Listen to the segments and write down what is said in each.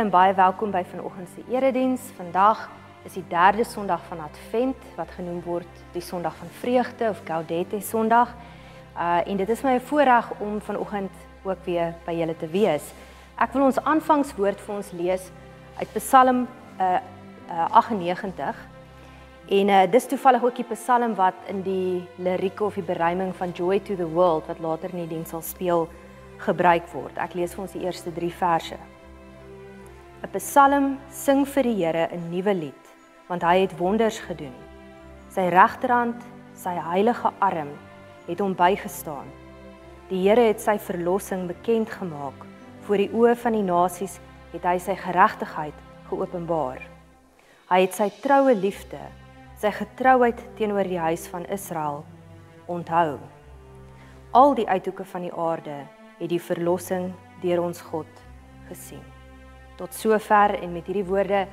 en baie welkom by vanoggend se erediens. Vandag is die 3de Sondag van Advent wat genoem word die Sondag van Vreugde of Gaudete Sondag. En dit is my voorreg om vanoggend ook weer by julle te wees. Ek wil ons aanvangswoord vir ons lees uit Psalm 98. En dis toevallig ook die Psalm wat in die lirieke of die beruiming van Joy to the World wat later in die diens sal speel gebruik word. Ek lees vir ons die eerste 3 verse. 'n Psalm sing vir die Here 'n nuwe lied, want hy het wonders gedoen. Sy regterhand, sy heilige arm het hom bygestaan. Die Here het sy verlossing bekend gemaak. Voor die oë van die nasies het hy sy geregtigheid geopenbaar. Hy het sy troue liefde, sy getrouheid teenoor die huis van Israel onthou. Al die uithoeke van die aarde het die verlossing deur ons God gesien. Tot sover en met hierdie woorde,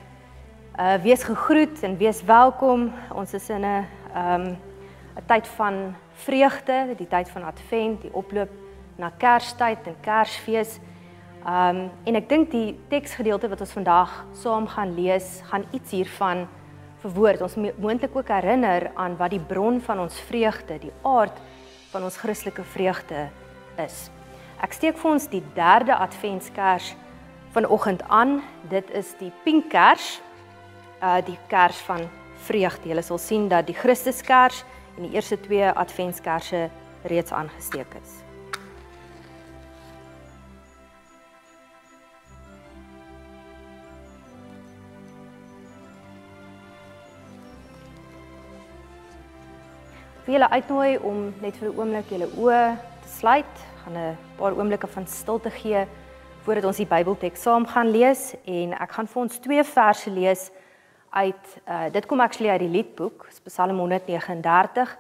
wees gegroet en wees welkom. Ons is in 'n tyd van vreugde, die tyd van Advent, die oploop na Kerstyd en Kersfees. En ek dink die teksgedeelte wat ons vandag saam gaan lees, gaan iets hiervan verwoord. Ons moontlik ook herinner aan wat die bron van ons vreugde, die aard van ons Christelike vreugde is. Ek steek vir ons die 3de Adventskers vanoggend aan. Dit is die Pinkkers, die kers van vreugde. Julle sal sien dat die Christuskers en die eerste 2 Adventskerse reeds aangesteek is. Ek wil julle uitnooi om net vir 'n oomblik julle oë te sluit, gaan 'n paar oomblikke van stilte gee voordat ons die Bybelteks saam gaan lees, en ek gaan vir ons 2 verse lees uit, dit kom actually uit die liedboek, Psalm 139,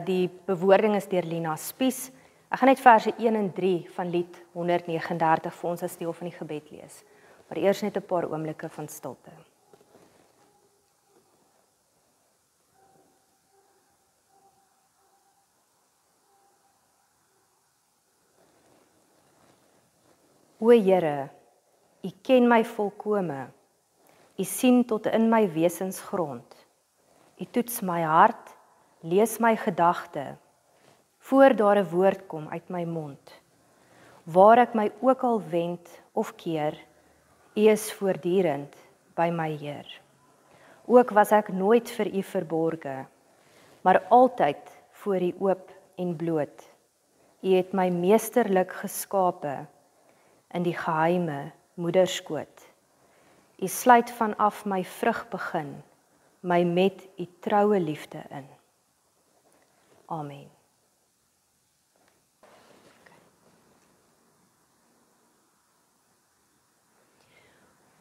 die bewoording is deur Lina Spies. Ek gaan net verse 1 en 3 van lied 139 vir ons as deel van die gebed lees, maar eers net 'n paar oomblikke van stilte. O Here, U ken my volkome, U sien tot in my wesensgrond. U toets my hart, lees my gedagte, voor daar 'n woord kom uit my mond. Waar ek my ook al wend of keer, U is voortdurend by my Heer. Ook was ek nooit vir U verborge, maar altyd voor U oop en bloot. U het my meesterlik geskape, in die geheime moederskoot. U sluit vanaf my vrug begin, my met U troue liefde in. Amen.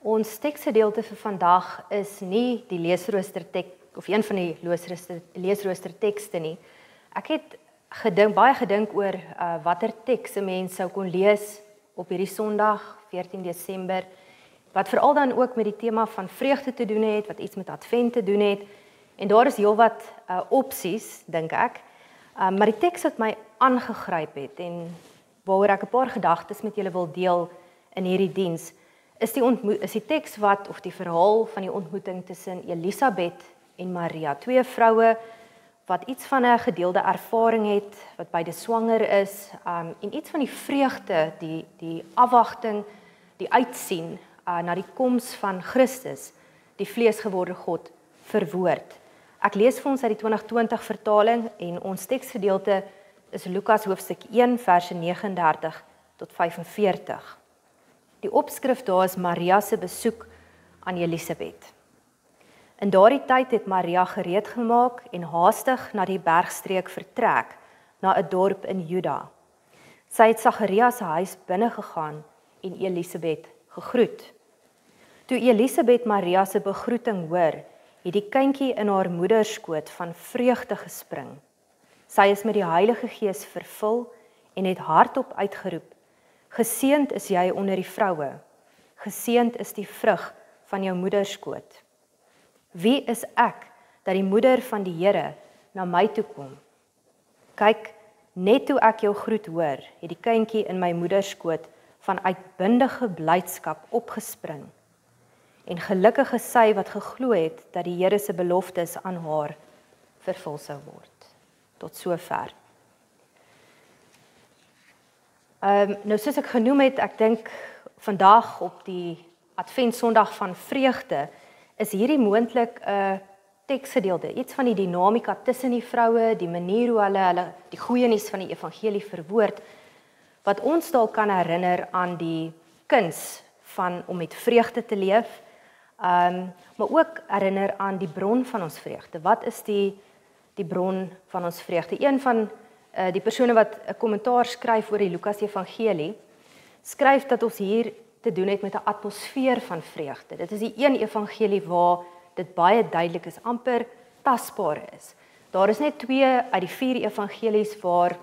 Ons teksgedeelte vir vandag is nie die leesroosterteks of een van die leesroostertekste nie. Ek het baie gedink oor watter teks 'n mens sou kon lees op hierdie Sondag, 14 Desember, wat veral dan ook met die tema van vreugde te doen het, wat iets met Advent te doen het, en daar is heelwat opsies, dink ek, maar die teks wat my aangegryp het, en waaroor ek 'n paar gedagtes met julle wil deel in hierdie diens, is die teks of die verhaal van die ontmoeting tussen Elisabeth en Maria, 2 vroue, wat iets van 'n gedeelde ervaring het, wat beide swanger is, en iets van die vreugde, die afwagting, die uitsien na die koms van Christus, die vleesgeworde God, verwoord. Ek lees vir ons uit die 2020 vertaling, en ons teksgedeelte is Lukas hoofstuk 1, verse 39 tot 45. Die opskrif daar is Maria se besoek aan Elisabeth. In daardie tyd het Maria gereed gemaak en haastig na die bergstreek vertrek, na 'n dorp in Juda. Sy het Sagaria se huis binne gegaan en Elisabeth gegroet. Toe Elisabeth Maria se begroeting hoor, het die kindjie in haar moederskoot van vreugde gespring. Sy is met die Heilige Gees vervul en het hardop uitgeroep: Geseënd is jy onder die vroue, geseënd is die vrug van jou moederskoot. Wie is ek, dat die moeder van die Here na my toe kom? Kyk, net toe ek jou groet hoor, het die kindjie in my moederskoot van uitbundige blydskap opgespring. En gelukkig is sy wat geglo het dat die Here se beloftes aan haar vervul sou word. Tot sover. Nou soos ek genoem het, ek dink vandag op die Adventsondag van vreugde, is hierdie moontlik 'n teksgedeelte, iets van die dinamika tussen die vroue, die manier hoe hulle die goeie nuus van die evangelie verwoord, wat ons dalk kan herinner aan die kuns van om met vreugde te leef, maar ook herinner aan die bron van ons vreugde. Wat is die bron van ons vreugde? Een van die persone wat 'n kommentaar skryf oor die Lukas Evangelie, skryf dat ons hier te doen het met 'n atmosfeer van vreugde. Dit is die een evangelie waar dit baie duidelik is, amper tasbaar is. Daar is net 2 uit die 4 evangelies waar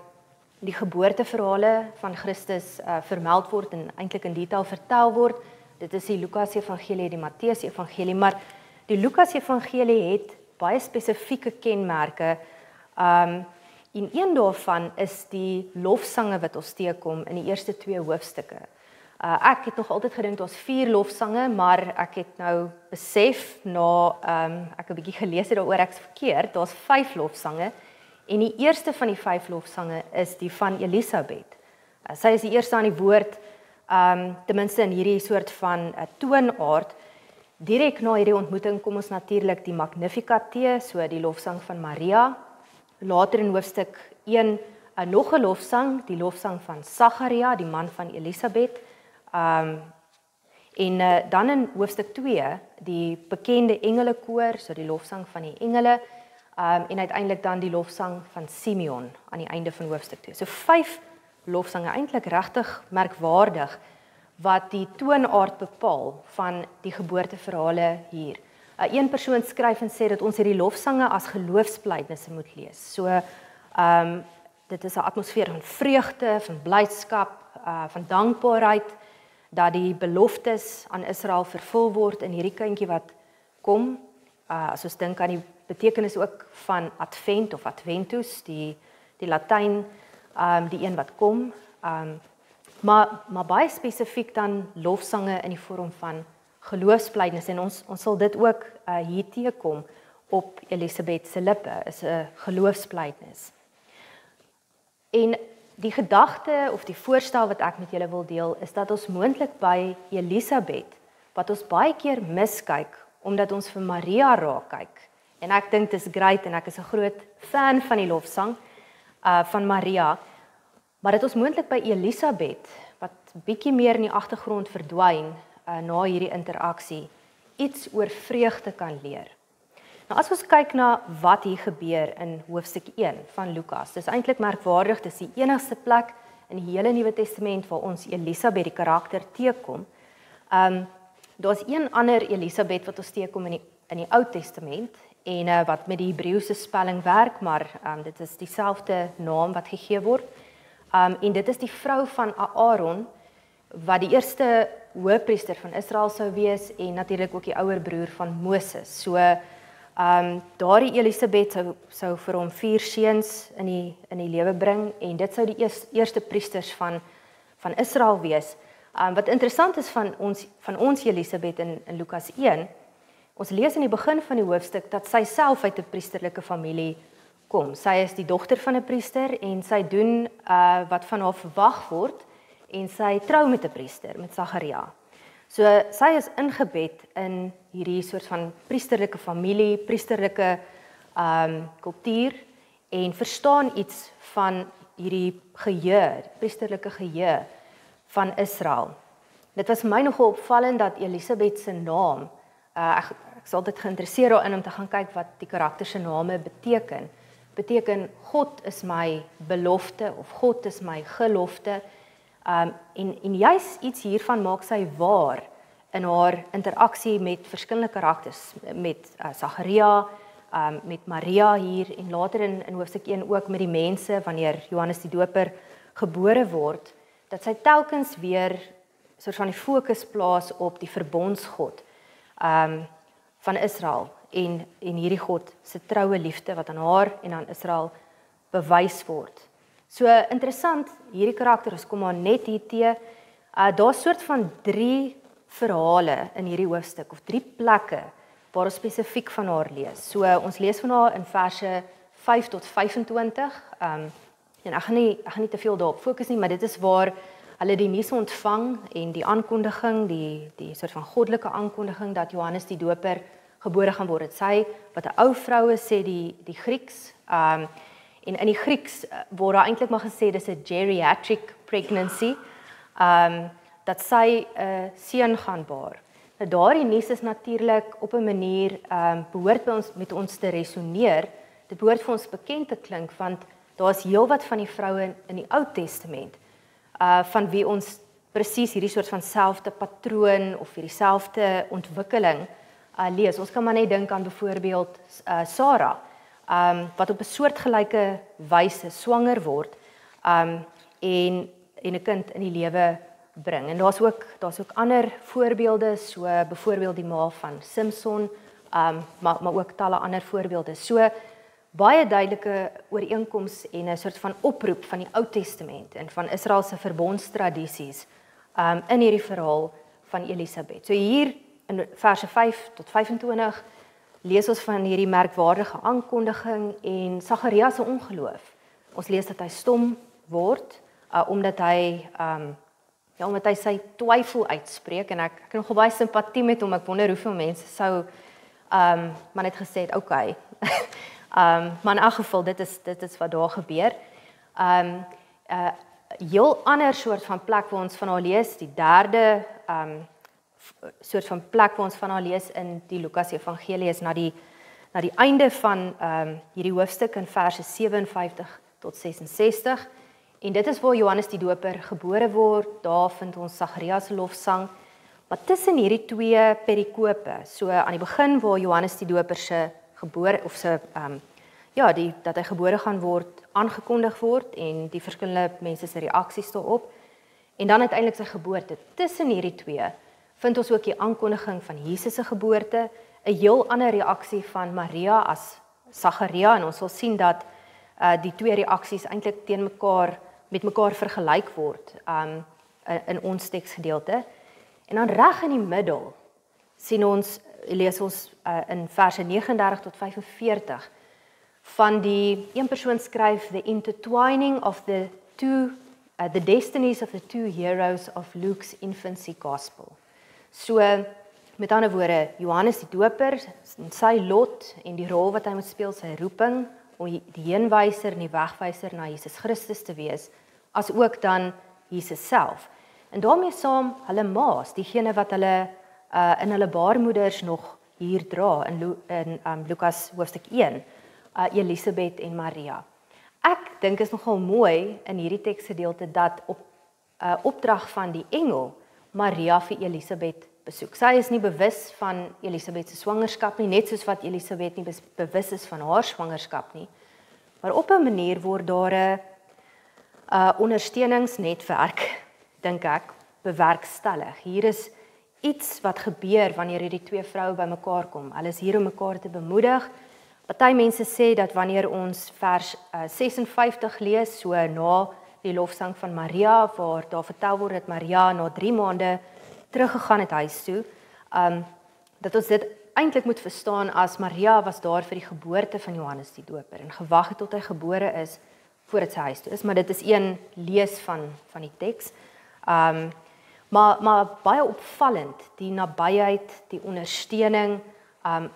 die geboorteverhale van Christus vermeld word en eintlik in detail vertel word. Dit is die Lukas Evangelie en die Matteus Evangelie, maar die Lukas Evangelie het baie spesifieke kenmerke. En een daarvan is die lofsange wat ons teekom in die eerste 2 hoofstukke. Ek het nog altyd gedink daar's 4 lofsange, maar ek het nou besef na ek 'n bietjie gelees het daaroor, ek's verkeerd. Daar's 5 lofsange en die eerste van die 5 lofsange is die van Elisabeth. Sy is die eerste aan die woord, ten minste in hierdie soort van toonaard. Direk na hierdie ontmoeting kom ons natuurlik die Magnificat te, so die lofsang van Maria. Later in hoofstuk 1 nog 'n lofsang, die lofsang van Sagaria, die man van Elisabeth. Dan in hoofstuk 2, die bekende engelekoor, so die lofsang van die engele, en uiteindelik dan die lofsang van Simeon aan die einde van hoofstuk 2. So 5 lofsange, eintlik regtig merkwaardig, wat die toonaard bepaal van die geboorteverhale hier. Een persoon skryf en sê dat ons hierdie lofsange as geloofsbelijdenisse moet lees. So, dit is 'n atmosfeer van vreugde, van blydskap, van dankbaarheid, dat die beloftes aan Israel vervul word in hierdie kindjie wat kom. As ons dink aan die betekenis ook van Advent of Adventus, die Latyn, die een wat kom. Maar baie spesifiek dan lofsange in die vorm van geloofsbelijdenis, en ons sal dit ook hier teekom op Elisabeth se lippe, is 'n geloofsbelijdenis. En die gedagte of die voorstel wat ek met julle wil deel, is dat ons moontlik by Elisabeth, wat ons baie keer miskyk, omdat ons vir Maria raak kyk. En ek dink dit is great, en ek is 'n groot fan van die lofsang van Maria, maar dat ons moontlik by Elisabeth, wat bietjie meer in die agtergrond verdwyn, na hierdie interaksie, iets oor vreugde kan leer. Nou as ons kyk na wat hier gebeur in hoofstuk 1 van Lukas, dis eintlik merkwaardig, dis die enigste plek in die hele Nuwe Testament waar ons Elisabeth die karakter teekom. Daar's een ander Elisabeth wat ons teekom in die Ou Testament, en wat met die Hebreëse spelling werk, maar dit is dieselfde naam wat gegee word. En dit is die vrou van Aaron, wat die eerste hoëpriester van Israel sou wees, en natuurlik ook die ouer broer van Moses. So, daardie Elisabeth sou vir hom 4 seuns in die lewe bring, en dit sou die eerste priesters van Israel wees. Wat interessant is van ons Elisabeth in Lukas 1, ons lees in die begin van die hoofstuk dat sy self uit 'n priesterlike familie kom. Sy is die dogter van 'n priester, en sy doen wat van haar verwag word, en sy trou met 'n priester, met Sagaria. So sy is ingebed in hierdie soort van priesterlike familie, priesterlike kultuur, en verstaan iets van hierdie geheue, priesterlike geheue van Israel. Dit was my nogal opvallend dat Elisabeth se naam, ek is altyd geïnteresseerd daarin om te gaan kyk wat die karakter se name beteken God is my belofte, of God is my gelofte. En juist iets hiervan maak sy waar in haar interaksie met verskillende karakters, met Sagaria, met Maria hier, en later in hoofstuk 1 ook met die mense, wanneer Johannes die Doper gebore word, dat sy telkens weer soort van die fokus plaas op die verbondsgod van Israel, en hierdie God se troue liefde wat aan haar en aan Israel bewys word. So interessant, hierdie karakter, ons kom maar net hier te, Daar's soort van 3 verhale in hierdie hoofstuk of 3 plekke waar ons spesifiek van haar lees. So ons lees van haar in verse 5 tot 25. En ek gaan nie te veel daarop fokus nie, maar dit is waar hulle die nuus ontvang en die aankondiging, die soort van goddelike aankondiging dat Johannes die Doper gebore gaan word. Dit sê wat 'n ou vrou is, sê die Grieks. En in die Grieks word daar eintlik maar gesê dis 'n geriatric pregnancy. Dat sy 'n seun gaan baar. Nou daardie nuus is natuurlik op 'n manier behoort met ons te resoneer. Dit behoort vir ons bekend te klink want daar's heelwat van die vroue in die Ou Testament van wie ons presies hierdie soort van selfde patroon of hierdie selfde ontwikkeling lees. Ons kan maar net dink aan byvoorbeeld Sara wat op 'n soortgelyke wyse swanger word en 'n kind in die lewe bring. En daar's ook ander voorbeelde, so byvoorbeeld die ma van Samson, maar ook talle ander voorbeelde. So baie duidelike ooreenkoms en 'n soort van oproep van die Ou Testament en van Israel se verbondstradisies in hierdie verhaal van Elisabet. So hier in verse 5 tot 25 lees ons van hierdie merkwaardige aankondiging en Sagaria se ongeloof. Ons lees dat hy stom word omdat hy sy twyfel uitspreek en ek het nogal baie simpatie met hom. Ek wonder hoeveel mense sou maar net gesê het, okay. Maar in elk geval dit is wat daar gebeur. Heel ander soort van plek waar ons van haar lees, die derde soort van plek waar ons van haar lees in die Lukas Evangelie is na die einde van hierdie hoofstuk in verse 57 tot 66. En dit is waar Johannes die Doper gebore word. Daar vind ons Sagaria se lofsang. Maar tussen hierdie 2 perikope, so aan die begin waar Johannes die Doper se gebore of se dat hy gebore gaan word, aangekondig word en die verskillende mense se reaksies daarop. En dan uiteindelik sy geboorte. Tussen hierdie 2 vind ons ook die aankondiging van Jesus se geboorte, 'n heel ander reaksie van Maria as Sagaria en ons sal sien dat die 2 reaksies eintlik met mekaar vergelyk word in ons teksgedeelte. En dan reg in die middel lees ons in verse 39 tot 45 van die een persoon skryf the intertwining of the destinies of the 2 heroes of Luke's infancy gospel. So met ander woorde, Johannes die Doper, sy lot en die rol wat hy moet speel, sy roeping om die heenwyser en die wegwyser na Jesus Christus te wees, as ook dan Jesus self. En daarmee saam hulle maas, diegene wat hulle in hulle baarmoeders nog hier dra in Lukas hoofstuk 1, Elisabet en Maria. Ek dink is nogal mooi in hierdie teksgedeelte dat op opdrag van die engel Maria vir Elisabet besoek. Sy is nie bewus van Elisabet se swangerskap nie, net soos wat Elisabet nie bewus is van haar swangerskap nie. Maar op 'n manier word daar 'n ondersteuningsnetwerk, dink ek, bewerkstellig. Hier is iets wat gebeur wanneer hierdie 2 vroue bymekaar kom. Hulle is hier om mekaar te bemoedig. Party mense sê dat wanneer ons vers 56 lees, so na die lofsang van Maria, waar daar vertel word dat Maria na 3 maande teruggegaan het huis toe, dat ons dit eintlik moet verstaan as Maria was daar vir die geboorte van Johannes die Doper en gewag het tot hy gebore is voordat sy huis toe is, maar dit is een lees van die teks. Maar baie opvallend, die nabyheid, die ondersteuning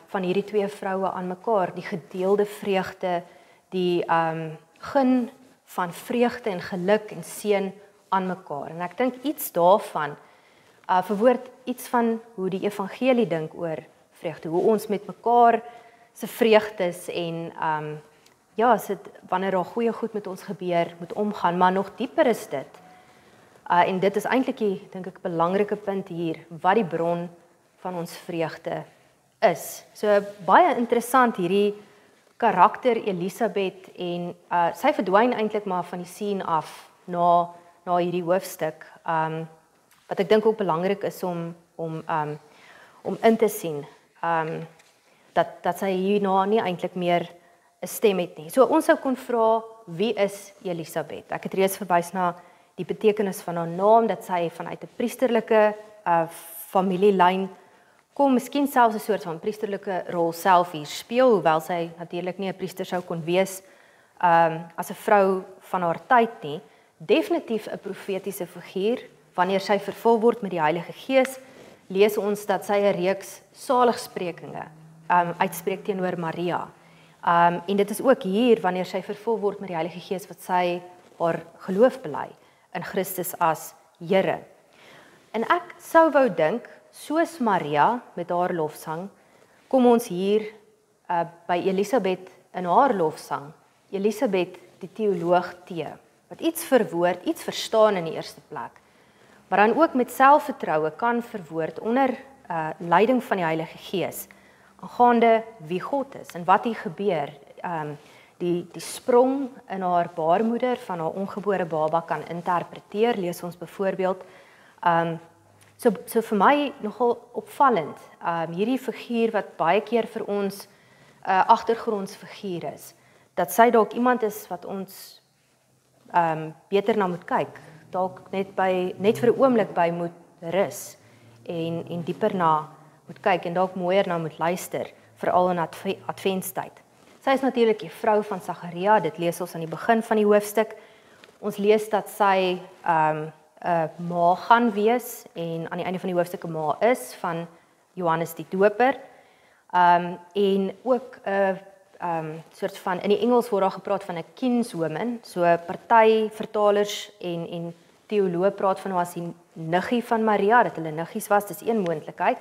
van hierdie 2 vroue aan mekaar, die gedeelde vreugde, die gun van vreugde en geluk en seën aan mekaar. En ek dink iets daarvan verwoord iets van hoe die evangelie dink oor vreugde, hoe ons met mekaar se vreugdes en wanneer daar goeie goed met ons gebeur, moet omgaan, maar nog dieper is dit. En dit is eintlik die, dink ek, belangrike punt hier, wat die bron van ons vreugde is. So baie interessant hierdie karakter Elisabet en sy verdwyn eintlik maar van die scene af na hierdie hoofstuk. Wat ek dink ook belangrik is om in te sien dat sy hierna nie eintlik meer 'n stem het nie. So ons sou kon vra, wie is Elisabet? Ek het reeds verwys na die betekenis van haar naam, dat sy vanuit 'n priesterlike familielyn kom, miskien selfs 'n soort van priesterlike rol self hier speel, hoewel sy natuurlik nie 'n priester sou kon wees as 'n vrou van haar tyd nie, definitief 'n profetiese figuur. Wanneer sy vervul word met die Heilige Gees, lees ons dat sy 'n reeks saligsprekinge uitspreek teenoor Maria. En dit is ook hier, wanneer sy vervul word met die Heilige Gees, wat sy haar geloof bely in Christus as Here. En ek sou wou dink, soos Maria met haar lofsang, kom ons hier by Elisabeth in haar lofsang, Elisabeth die teoloog te, wat iets verwoord, iets verstaan in die eerste plek, maar dan ook met selfvertroue kan verwoord onder leiding van die Heilige Gees, aangaande wie God is en wat hier gebeur, die sprong in haar baarmoeder van haar ongebore baba kan interpreteer, lees ons byvoorbeeld, so vir my nogal opvallend, hierdie figuur wat baie keer vir ons agtergrondsfiguur is, dat sy dalk iemand is wat ons beter na moet kyk, dalk net vir 'n oomblik by moet rus en dieper na moet kyk en dalk mooier na moet luister, veral in adventstyd. Sy is natuurlik die vrou van Sagaria, dit lees ons aan die begin van die hoofstuk. Ons lees dat sy 'n ma gaan wees en aan die einde van die hoofstuk 'n ma is van Johannes die Doper. En ook 'n soort van, in die Engels word daar gepraat van 'n kinswoman, so party vertalers en teoloë praat van haar as die niggie van Maria, dat hulle niggies was, dis een moontlikheid,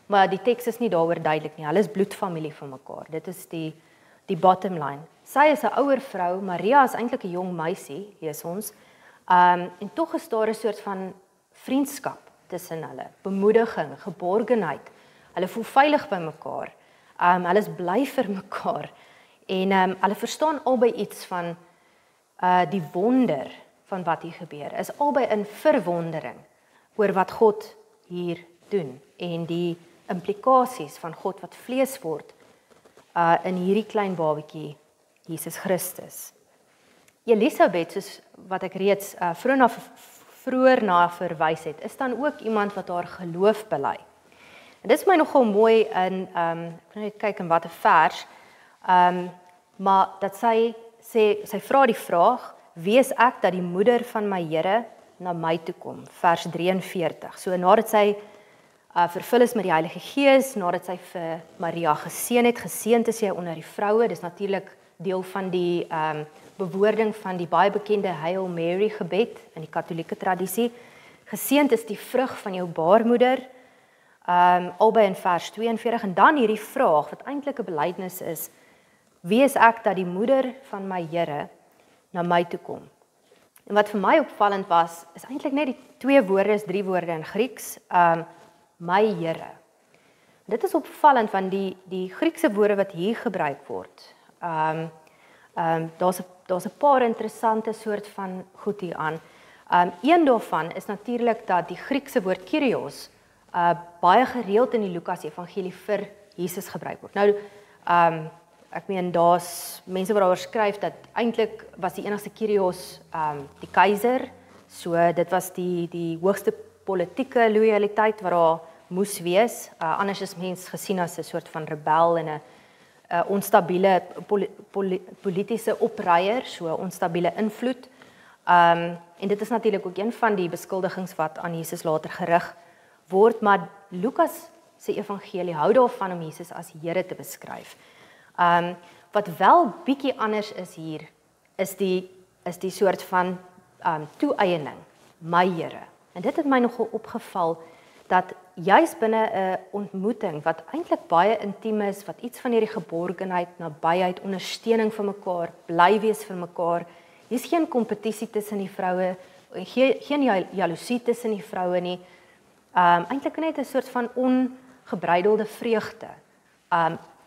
maar die teks is nie daaroor duidelik nie, hulle is bloedfamilie van mekaar, dit is die bottom line. Sy is 'n ouer vrou, Maria is eintlik 'n jong meisie, lees ons, en tog is daar 'n soort van vriendskap tussen hulle, bemoediging, geborgenheid, hulle voel veilig by mekaar, hulle is bly vir mekaar, en hulle verstaan albei iets van die wonder van wat hier gebeur, is albei in verwondering oor wat God hier doen, en die implikasies van God wat vlees word, in hierdie klein babatjie, Jesus Christus. Elisabeth, soos wat ek reeds vroeër na verwys het, is dan ook iemand wat haar geloof bely. En dit is my nogal mooi in, ek kan net kyk in watter vers, maar dat sy vra die vraag, wie is ek dat die moeder van my Here na my toe kom, vers 43. So nadat sy vervul is met die Heilige Gees, nadat sy vir Maria geseën het, geseënd is sy onder die vroue, dis natuurlik deel van die bewoording van die baie bekende Hail Mary gebed in die Katolieke tradisie. Geseënd is die vrug van jou baarmoeder, albei in vers 42, en dan hierdie vraag, wat eintlik 'n belydenis is, wie is ek dat die moeder van my Here na my toe kom? En wat vir my opvallend was, is eintlik net die 2 woorde, is 3 woorde in Grieks, my Here. Dit is opvallend, want die Griekse woorde wat hier gebruik word, daar's 'n paar interessante soort van goed hier aan. Een daarvan is natuurlik dat die Griekse woord Kyrios baie gereeld in die Lukas Evangelie vir Jesus gebruik word. Nou, ek meen, daar's mense wat daaroor skryf dat eintlik was die enigste Kyrios die keiser, so dit was die hoogste politieke loyaliteit wat daar moes wees, anders is mens gesien as 'n soort van rebel en 'n onstabiele politiese opruier, so onstabiele invloed. En dit is natuurlik ook een van die beskuldigings wat aan Jesus later gerig word, maar Lukas se evangelie hou daarvan om Jesus as Here te beskryf. Wat wel bietjie anders is hier, is die soort van toe-eiening, my Here. En dit het my nogal opgeval, dat juis binne 'n ontmoeting, wat eintlik baie intiem is, wat iets van hierdie geborgenheid, nabyheid, ondersteuning van mekaar, bly wees vir mekaar, hier's geen kompetisie tussen die vroue, geen jaloesie tussen die vroue nie, eintlik net 'n soort van ongebreidelde vreugde,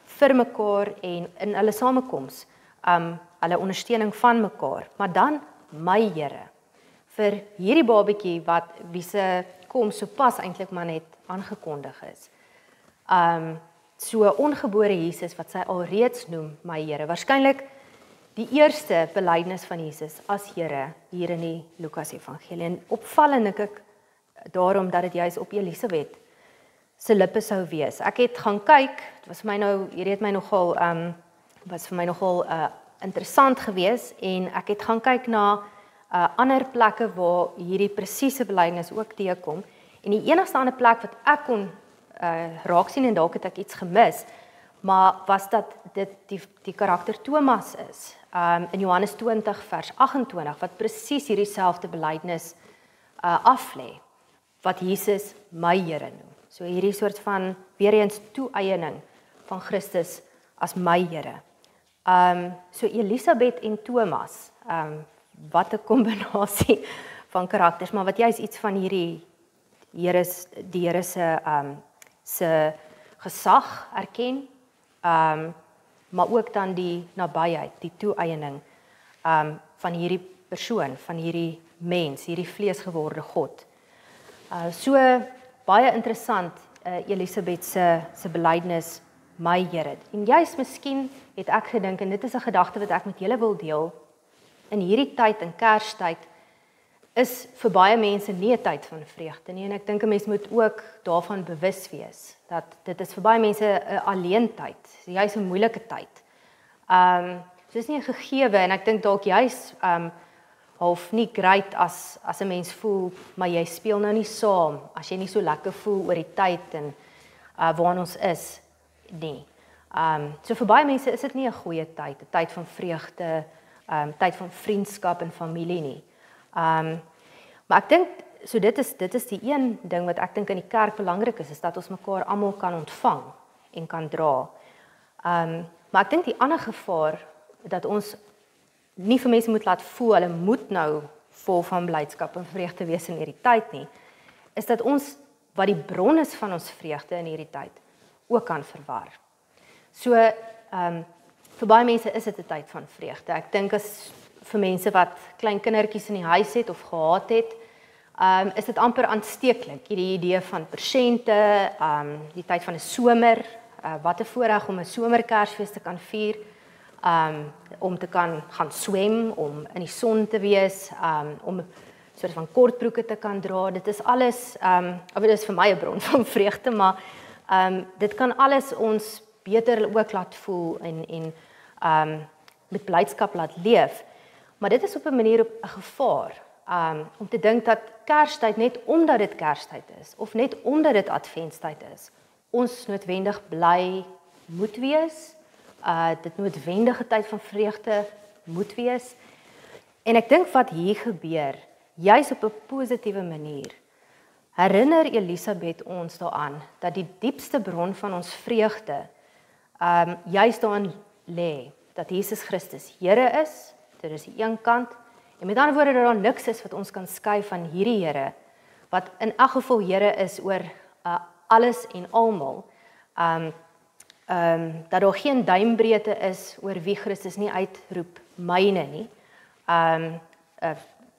vir mekaar en in hulle samekoms, hulle ondersteuning van mekaar, maar dan my Here, vir hierdie babatjie wie se kom sopas eintlik maar net aangekondig is. So ongebore Jesus wat sy alreeds noem my Here. Waarskynlik die eerste belydenis van Jesus as Here hier in die Lukas Evangelie. En opvallend dink ek daarom dat dit juis op Elisabeth se lippe sou wees. Ek het gaan kyk, dit was vir my nou, hierdie het my nogal was vir my nogal interessant gewees en ek het gaan kyk na ander plekke waar hierdie presiese belydenis ook teekom. En die enigste ander plek wat ek kon raak sien en dalk het ek iets gemis, maar was dat dit die karakter Thomas is. In Johannes 20 vers 28 wat presies hierdie selfde belydenis aflê wat Jesus my Here noem. So hierdie soort van weer eens toe-eiening van Christus as my Here. So Elisabeth en Thomas, wat 'n kombinasie van karakters, maar wat juist iets van die Here se gesag erken, maar ook dan die nabyheid, die toe-eiening van hierdie persoon, van hierdie mens, hierdie vleesgeworde God. So baie interessant Elisabeth se belydenis my Here. En juist miskien het ek gedink en dit is 'n gedagte wat ek met julle wil deel. In hierdie tyd in Kerstyd is vir baie mense nie 'n tyd van vreugde nie en ek dink 'n mens moet ook daarvan bewus wees dat dit is vir baie mense 'n alleentyd, juist 'n moeilike tyd. So is nie 'n gegewe en ek dink dalk juist half nie great as 'n mens voel maar jy speel nou nie saam as jy nie so lekker voel oor die tyd en waar ons is nie. So vir baie mense is dit nie 'n goeie tyd, 'n tyd van vreugde, tyd van vriendskap en familie nie. Maar ek dink so dit is die een ding wat ek dink in die kerk belangrik is dat ons mekaar almal kan ontvang en kan dra. Maar ek dink die ander gevaar dat ons nie vir mense moet laat voel hulle moet nou vol van blydskap en vreugde wees in hierdie tyd nie, is dat ons wat die bron is van ons vreugde in hierdie tyd ook kan verwar. So vir baie mense is dit 'n tyd van vreugde. Ek dink as vir mense wat klein kindertjies in die huis het of gehad het, is dit amper aansteeklik, hierdie idee van persente, die tyd van 'n somer, wat 'n voorreg om 'n somerkersfees te kan vier, om te kan gaan swem, om in die son te wees, om 'n soort van kortbroeke te kan dra. Dit is alles, dit is vir my 'n bron van vreugde, maar dit kan alles ons beter ook laat voel en met blydskap laat leef. Maar dit is op 'n manier 'n gevaar, om te dink dat Kerstyd net omdat dit Kerstyd is of net omdat dit Adventstyd is, ons noodwendig bly moet wees, dit noodwendige tyd van vreugde moet wees. En ek dink wat hier gebeur, juis op 'n positiewe manier, herinner Elisabeth ons daaraan dat die diepste bron van ons vreugde juis daarin lê dat Jesus Christus Here is. Dit is die een kant, en met ander woorde dat daar niks is wat ons kan skei van hierdie Here, wat in elk geval Here is oor alles en almal, dat daar geen duimbreedte is oor wie Christus nie uitroep myne nie,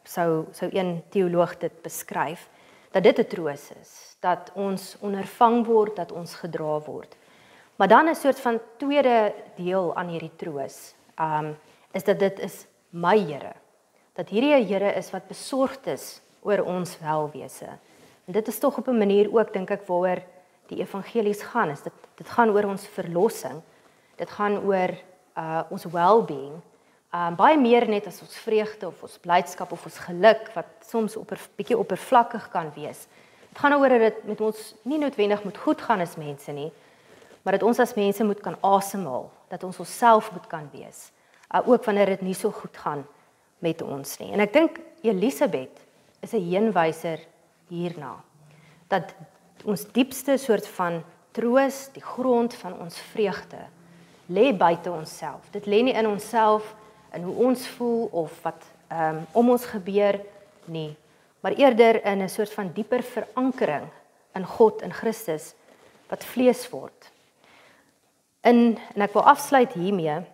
sou een teoloog dit beskryf, dat dit 'n troos is, dat ons ondervang word, dat ons gedra word. Maar dan 'n soort van tweede deel aan hierdie troos, is dat dit is my Here. Dat hierdie 'n Here is wat besorgd is oor ons welwese. En dit is tog op 'n manier ook, dink ek, waaroor die evangelies gaan. Is dit gaan oor ons verlossing. Dit gaan oor ons well-being. Baie meer net as ons vreugde of ons blydskap of ons geluk wat soms bietjie oppervlakkig kan wees. Dit gaan oor dat dit met ons nie noodwendig moet goed gaan as mense nie, maar dat ons as mense moet kan asemhaal, dat ons onsself moet kan wees, ook wanneer dit nie so goed gaan met ons nie. En ek dink Elisabeth is 'n heenwyser hierna, dat ons diepste soort van troos, die grond van ons vreugde, lê buite onsself. Dit lê nie in onsself, in hoe ons voel of wat om ons gebeur nie, maar eerder in 'n soort van dieper verankering in God, in Christus, wat vlees word. En ek wil afsluit hiermee.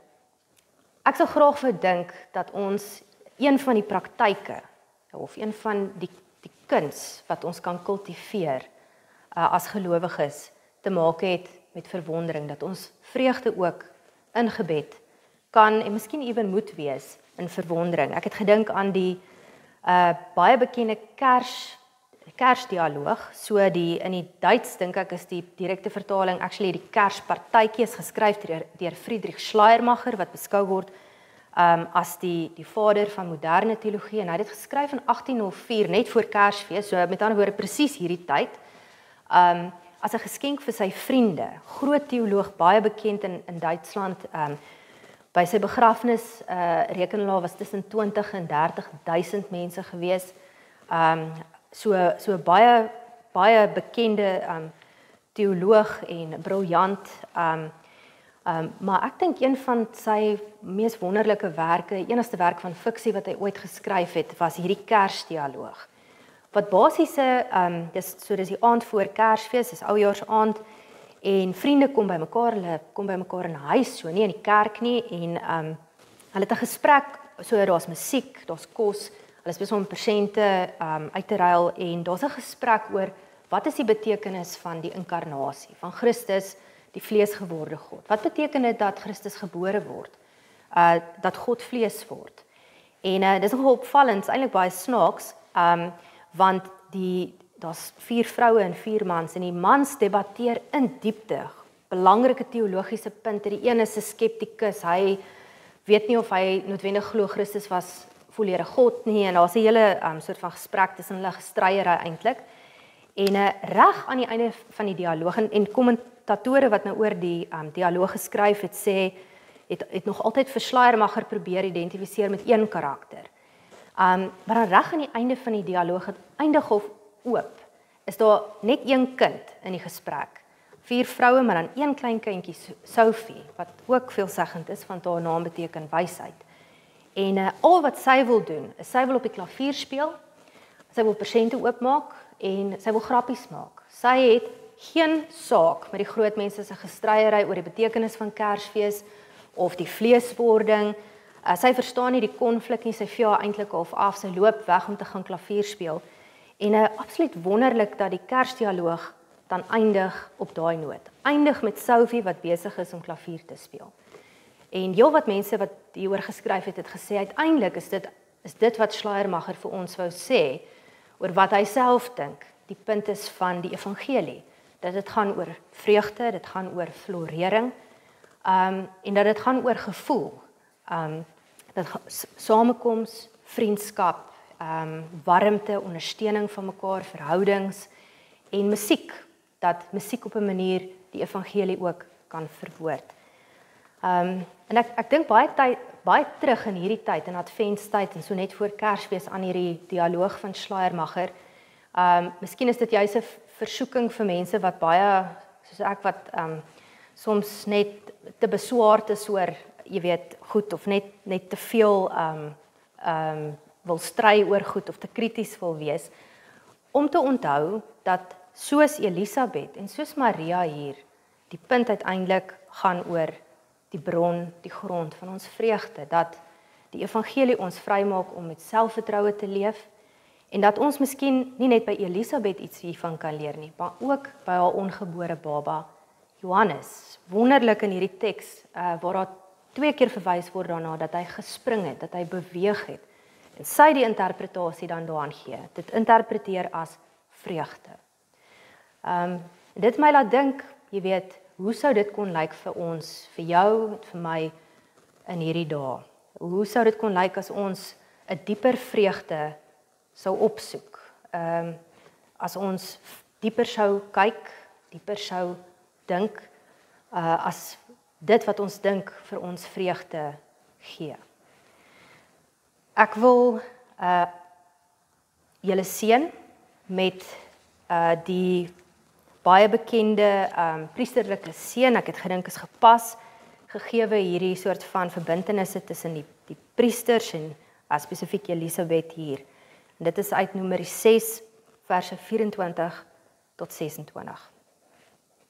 Ek sou graag verdink dat ons een van die praktyke of een van die kuns wat ons kan kultiveer as gelowiges te maak het met verwondering, dat ons vreugde ook in gebed kan en miskien ewen moet wees in verwondering. Ek het gedink aan die baie bekende Kersdialoog, so in die Duits dink ek is die direkte vertaling actually die Kerspartytjie is geskryf deur Friedrich Schleiermacher wat beskou word as die vader van moderne teologie en hy het dit geskryf in 1804 net voor Kersfees, so met ander woorde presies hierdie tyd. As 'n geskenk vir sy vriende, groot teoloog, baie bekend in Duitsland. By sy begrafnis reken hulle was tussen 20 en 30.000 mense gewees. So baie bekende teoloog en briljant. Maar ek dink een van sy mees wonderlike werke, enigste werk van fiksie wat hy ooit geskryf het, was hierdie Kersdialoog. Wat basies dis die aand voor Kersfees, dis oujaarsaand en vriende kom bymekaar, hulle kom bymekaar in 'n huis, so nie in die kerk nie en hulle het 'n gesprek, so daar's musiek, daar's kos, hulle is besig om persente uit te ruil en daar's 'n gesprek oor wat is die betekenis van die inkarnasie, van Christus, die vleesgeworde God. Wat beteken dit dat Christus gebore word? Dat God vlees word? En dis nogal opvallend, is eintlik baie snaaks, want daar's 4 vroue en 4 mans en die mans debatteer in diepte belangrike teologiese punte. Die een is 'n skeptikus, hy weet nie of hy noodwendig glo Christus was volledige God nie en daar's 'n hele soort van gesprek tussen hulle, gestryery eintlik. En reg aan die einde van die dialoog en kommentatore wat nou oor die dialoog geskryf het sê het nog altyd vir Schleiermacher probeer identifiseer met een karakter. Maar dan reg aan die einde van die dialoog, het eindig of oop, is daar net een kind in die gesprek. 4 vroue, maar dan een klein kindjie, Sophie, wat ook veelzeggend is, want haar naam beteken wysheid. En al wat sy wil doen, is sy wil op die klavier speel, sy wil persente oopmaak en sy wil grappies maak. Sy het geen saak met die groot mense se gestryery oor die betekenis van Kersfees of die vleeswording. Sy verstaan nie die konflik nie, sy vee eintlik af, sy loop weg om te gaan klavier speel. En absoluut wonderlik dat die Kersdialoog dan eindig op daai noot. Eindig met Sophie wat besig is om klavier te speel. En heel wat mense wat hieroor geskryf het gesê, uiteindelik is dit wat Schleiermacher vir ons wou sê, oor wat hy self dink, die punt is van die evangelie. Dat dit gaan oor vreugde, dit gaan oor florering, en dat dit gaan oor gevoel. Dat samekoms, vriendskap, warmte, ondersteuning van mekaar, verhoudings en musiek, dat musiek op 'n manier die evangelie ook kan verwoord. En ek dink baie terug in hierdie tyd, in Adventstyd en so net voor Kersfees aan hierdie dialoog van Schleiermacher. Miskien is dit juist 'n versoeking vir mense wat baie, soos ek, wat soms net te beswaard is oor, jy weet, goed of net te veel wil stry oor goed of te krities wil wees, om te onthou dat soos Elisabeth en soos Maria hier, die punt uiteindelik gaan oor die bron, die grond van ons vreugde, dat die evangelie ons vrymaak om met selfvertroue te leef, en dat ons miskien nie net by Elisabeth iets hiervan kan leer nie, maar ook by haar ongebore baba, Johannes. Wonderlik in hierdie teks, waar daar 2 keer verwys word daarna, dat hy gespring het, dat hy beweeg het, en sy die interpretasie dan daaraan gee, dit interpreteer as vreugde. Dit my laat dink, jy weet, hoe sou dit kon lyk vir ons, vir jou, vir my, in hierdie dae? Hoe sou dit kon lyk as ons 'n dieper vreugde sou opsoek? As ons dieper sou kyk, dieper sou dink, as dit wat ons dink vir ons vreugde gee. Ek wil julle seën met die baie bekende priesterlike seën. Ek het gedink is gepas, gegeewe hierdie soort van verbintenisse tussen die priesters en spesifiek Elisabeth hier. En dit is uit Numeri 6 verse 24 tot 26.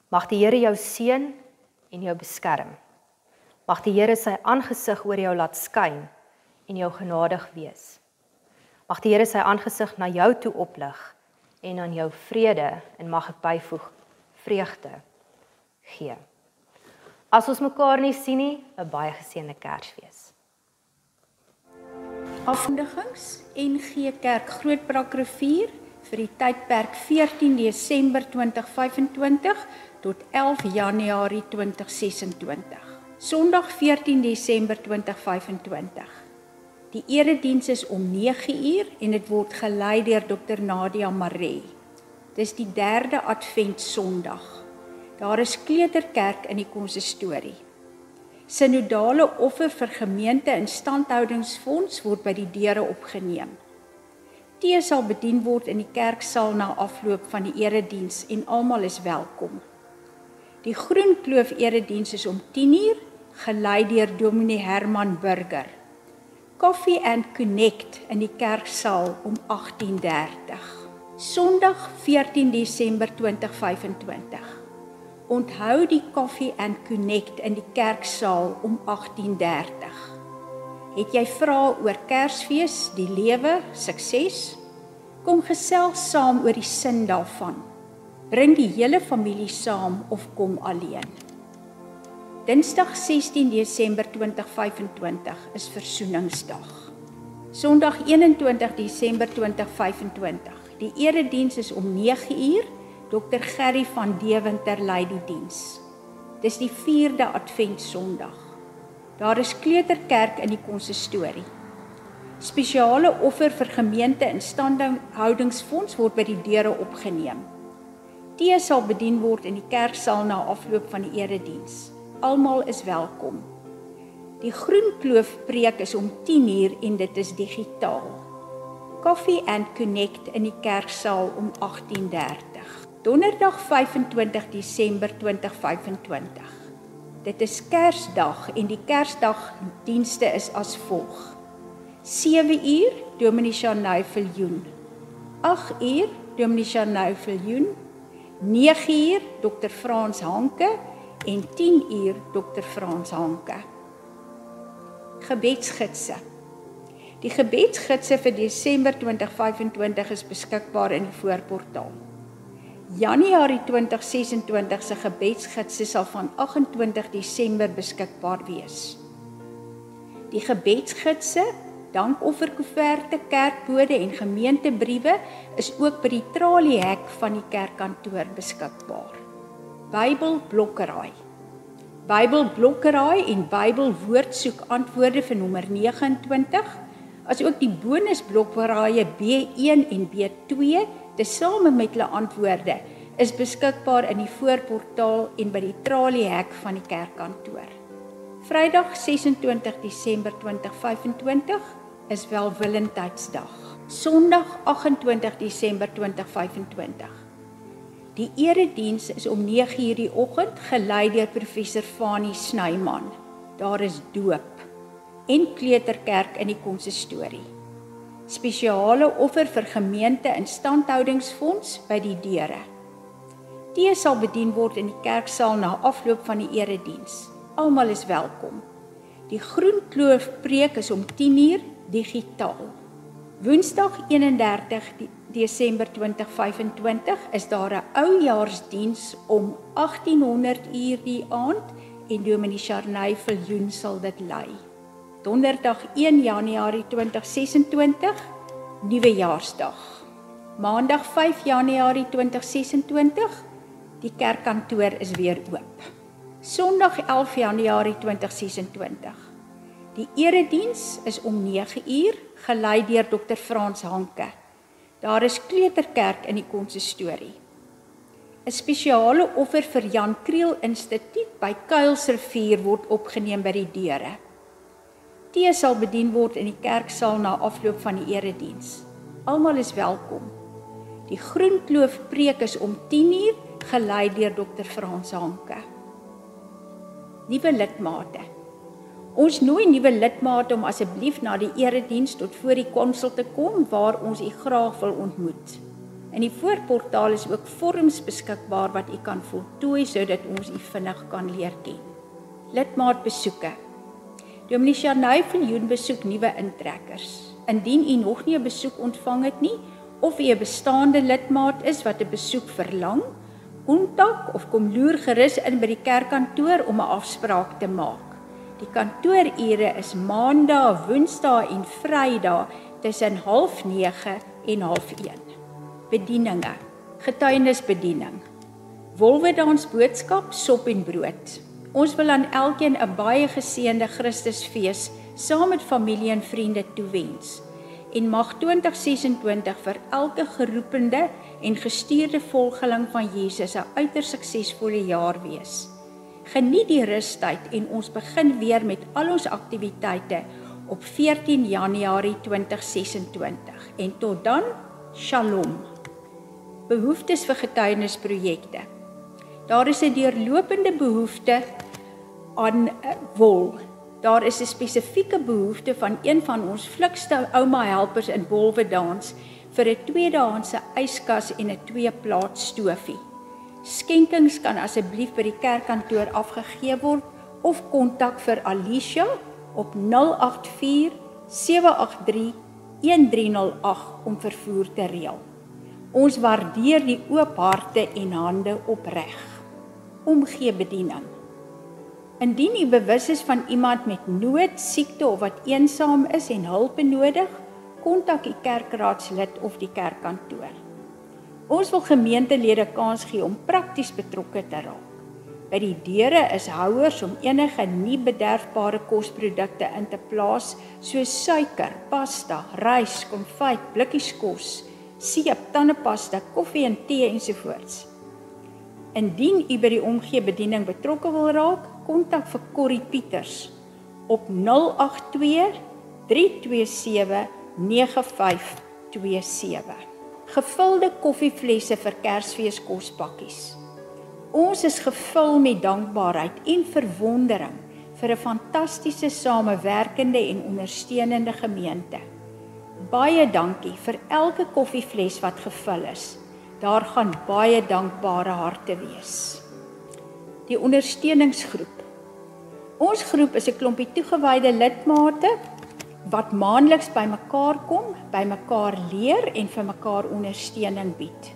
Mag die Here jou seën en jou beskerm. Mag die Here sy aangesig oor jou laat skyn en jou genadig wees. Mag die Here sy aangesig na jou toe oplig en aan jou vrede, en mag ek byvoeg, vreugde gee. As ons mekaar nie sien nie, 'n baie geseënde Kersfees. Afkondigings NG Kerk Grootbrak Rivier vir die tydperk 14 Desember 2025 tot 11 Januarie 2026. Sondag 14 Desember 2025. Die erediens is om 9 uur en dit word gelei deur Dr. Nadia Maree. Dis die 3de Advent Sondag. Daar is kleuterkerk in die konsistorie. Synodale offer vir gemeente instandhoudingsfonds word by die deure opgeneem. Tee sal bedien word in die kerksaal na afloop van die erediens en almal is welkom. Die Groen Kloof erediens is om 10 uur, gelei deur Dominee Herman Burger. Coffee and Connect in die kerksaal om 18:30. Sondag 14 Desember 2025. Onthou die Coffee and Connect in die kerksaal om 18:30. Het jy vrae oor Kersfees, die lewe, sukses? Kom gesels saam oor die sin daarvan. Bring die hele familie saam of kom alleen. Dinsdag 16 Desember 2025 is Versoeningsdag. Sondag 21 Desember 2025. Die erediens is om 9 uur. Dr. Gerry van Deventer lei die diens. Dis die 4de Advent Sondag. Daar is kleuterkerk in die konsistorie. Spesiale offer vir gemeente instandhoudingsfonds word by die deure opgeneem. Tee sal bedien word in die kerksaal na afloop van die erediens. Almal is welkom. Die Groen Kloof preek is om 10 uur en dit is digitaal. Coffee and Connect in die kerksaal om 18:30. Donderdag 25 Desember 2025. Dit is Kersdag en die Kersdagdienste is as volg. 7 uur Dominee Chanay Viljoen. 8 uur Dominee Chanay Viljoen. 9 uur Dr. Frans Hanke en 10 uur Dr. Frans Hanke. Gebedsgidse. Die gebedsgidse vir Desember 2025 is beskikbaar in die voorportaal. Januarie 2026 se gebedsgidse sal van 28 Desember beskikbaar wees. Die gebedsgidse, dankofferkoeverte, kerkbode en gemeentebriewe is ook by die traliehek van die kerkkantoor beskikbaar. Bybelblokkerraai. Bybelblokkerraai en Bybelwoordsoek antwoorde vir nommer 29, as ook die bonusblokkerraaie B1 en B2 tesame met hulle antwoorde is beskikbaar in die voorportaal en by die traliehek van die kerkkantoor. Vrydag 26 Desember 2025 is Welwillendheidsdag. Sondag 28 Desember 2025. Die erediens is om 9 uur die oggend gelei deur professor Fanie Snyman. Daar is doop en kleuterkerk in die konsistorie. Spesiale offer vir gemeente instandhoudingsfonds by die deure. Tee sal bedien word in die kerksaal na afloop van die erediens. Almal is welkom. Die Groen Kloof preek is om 10 uur digitaal. Woensdag 31 Desember 2025 is daar 'n oujaarsdiens om 1800 uur die aand en Dominee Chanay Viljoen sal dit lei. Donderdag 1 Januarie 2026, Nuwejaarsdag. Maandag 5 Januarie 2026, die kerkkantoor is weer oop. Sondag 11 Januarie 2026. Die erediens is om 9 uur, gelei deur Dr. Frans Hanke. Daar is kleuterkerk in die konsistorie. 'n Spesiale offer vir Jan Kriel Instituut by Kuilsrivier word opgeneem by die deure. Tee sal bedien word in die kerksaal na afloop van die erediens. Almal is welkom. Die Groen Kloof preek is om 10 uur, gelei deur Dr. Frans Hanke. Nuwe lidmate. Ons nooi nuwe lidmate om asseblief na die erediens tot voor die konsel te kom waar ons u graag wil ontmoet. In die voorportaal is ook vorms beskikbaar wat u kan voltooi sodat ons u vinnig kan leer ken. Lidmaatbesoeke. Dominee Chanay Viljoen besoek nuwe intrekkers. Indien u nog nie 'n besoek ontvang het nie of u 'n bestaande lidmaat is wat 'n besoek verlang, Kontak of kom loer gerus in by die kerkkantoor om 'n afspraak te maak. Die kantoorure is Maandag, Woensdae en Vrydae tussen 8:30 en 12:30. Bedieninge, getuienisbediening, Wolwedans boodskap, sop en brood. Ons wil aan elkeen 'n baie geseënde Christusfees saam met familie en vriende toewens. En mag 2026 vir elke geroepende en gestuurde volgeling van Jesus 'n uiters suksesvolle jaar wees. Geniet die rustyd en ons begin weer met al ons aktiwiteite op 14 Januarie 2026. En tot dan, Shalom. Behoeftes vir getuienisprojekte. Daar is 'n deurlopende behoefte aan wol. Daar is 'n spesifieke behoefte van een van ons flikste ouma helpers in Wolwedans vir 'n tweedehandse yskas en 'n 2-plaat stofie. Skenkings kan asseblief by die kerkkantoor afgegee word of kontak vir Alicia op 084 783 1308 om vervoer te reël. Ons waardeer die oop harte en hande opreg. Omgee bediening. Indien u bewus is van iemand met nood, siekte of wat eensaam is en hulp benodig, kontak u kerkraadslid of die kerkkantoor. Ons wil gemeentelede kans gee om prakties betrokke te raak. By die deure is houers om enige nie bederfbare kosprodukte in te plaas, soos suiker, pasta, rys, konfyt, blikkies kos, seep, tandepasta, koffie en tee ensovoorts. Indien u by die omgee bediening betrokke wil raak, kontak vir Corrie Pieters op 082 327 9527. Gevulde koffieflesse vir Kersfees kospakkies. Ons is gevul met dankbaarheid en verwondering vir 'n fantastiese samewerkende en ondersteunende gemeente. Baie dankie vir elke koffiefles wat gevul is. Daar gaan baie dankbare harte wees. Die ondersteuningsgroep. Ons groep is 'n klompie toegewyde lidmate wat maandeliks bymekaar kom, bymekaar leer en vir mekaar ondersteuning bied.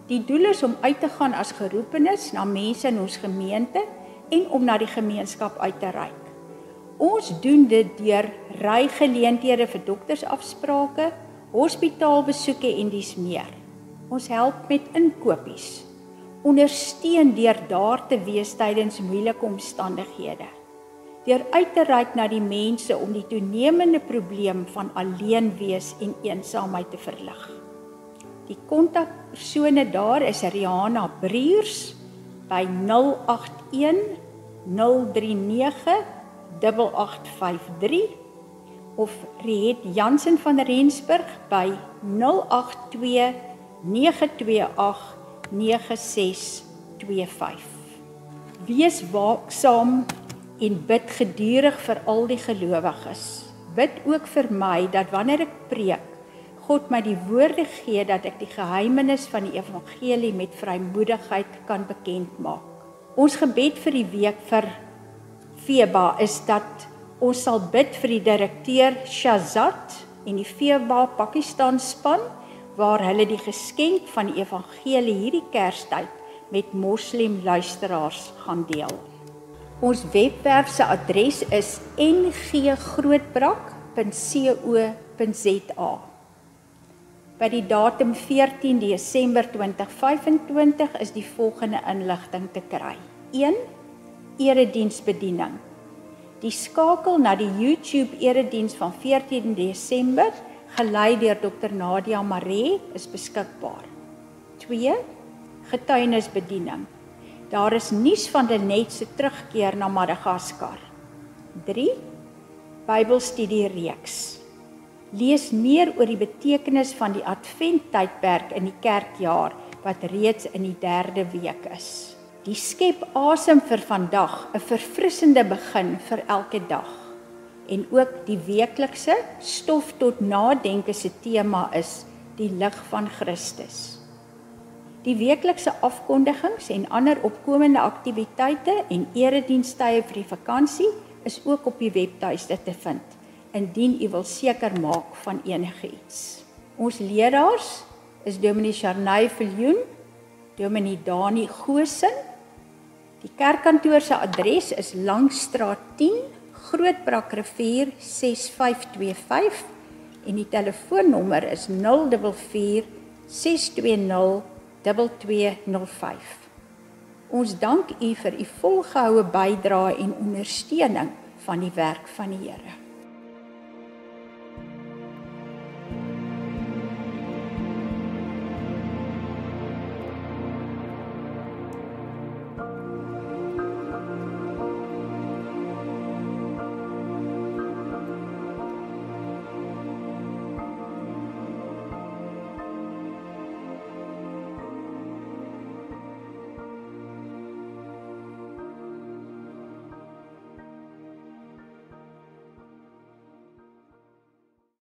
Die doel is om uit te gaan as geroepenes na mense in ons gemeente en om na die gemeenskap uit te reik. Ons doen dit deur rygeleenthede vir doktersafsprake, hospitaalbesoeke en dies meer. Ons help met inkopies. Ondersteun deur daar te wees tydens moeilike omstandighede. Deur uit te reik na die mense om die toenemende probleem van alleen wees en eensaamheid te verlig. Die kontakpersone daar is Rihanna Briers by 081 039 8853 of Riet Jansen van Rensburg by 082 928 9625. Wees waaksaam en bid gedurig vir al die gelowiges. Bid ook vir my dat wanneer ek preek, God my die woorde gee dat ek die geheimenis van die evangelie met vrymoedigheid kan bekend maak. Ons gebed vir die week vir FEBA is dat ons sal bid vir die direkteur Shazad en die FEBA Pakistan span, waar hulle die geskenk van die evangelie hierdie Kerstyd met moslim luisteraars gaan deel. Ons webwerf se adres is nggrootbrak.co.za. By die datum 14 Desember 2025 is die volgende inligting te kry. 1. Erediensbediening. Die skakel na die YouTube erediens van 14 Desember, gelei deur Dr. Nadia Maree, is beskikbaar. 2. Getuienisbediening. Daar is nuus van Lenet se terugkeer na Madagaskar. 3. Bybelstudiereeks. Lees meer oor die betekenis van die Adventtydperk in die kerkjaar, wat reeds in die 3de week is. Die skep asem vir vandag, 'n verfrissende begin vir elke dag. En ook die weeklikse stof tot nadenke se tema is die lig van Christus. Die weeklikse afkondigings en ander opkomende aktiwiteite en eredienstye vir die vakansie is ook op die webtuiste te vind, indien u wil seker maak van enigiets. Ons leraars is Dominee Sharnay Viljoen, Dominee Dani Goosen. Die kerkkantoor se adres is Langstraat 10, Grootbrakrivier 6525 en die telefoonnommer is 044 620 2205. Ons dank u vir u volgehoue bydrae en ondersteuning van die werk van die Here.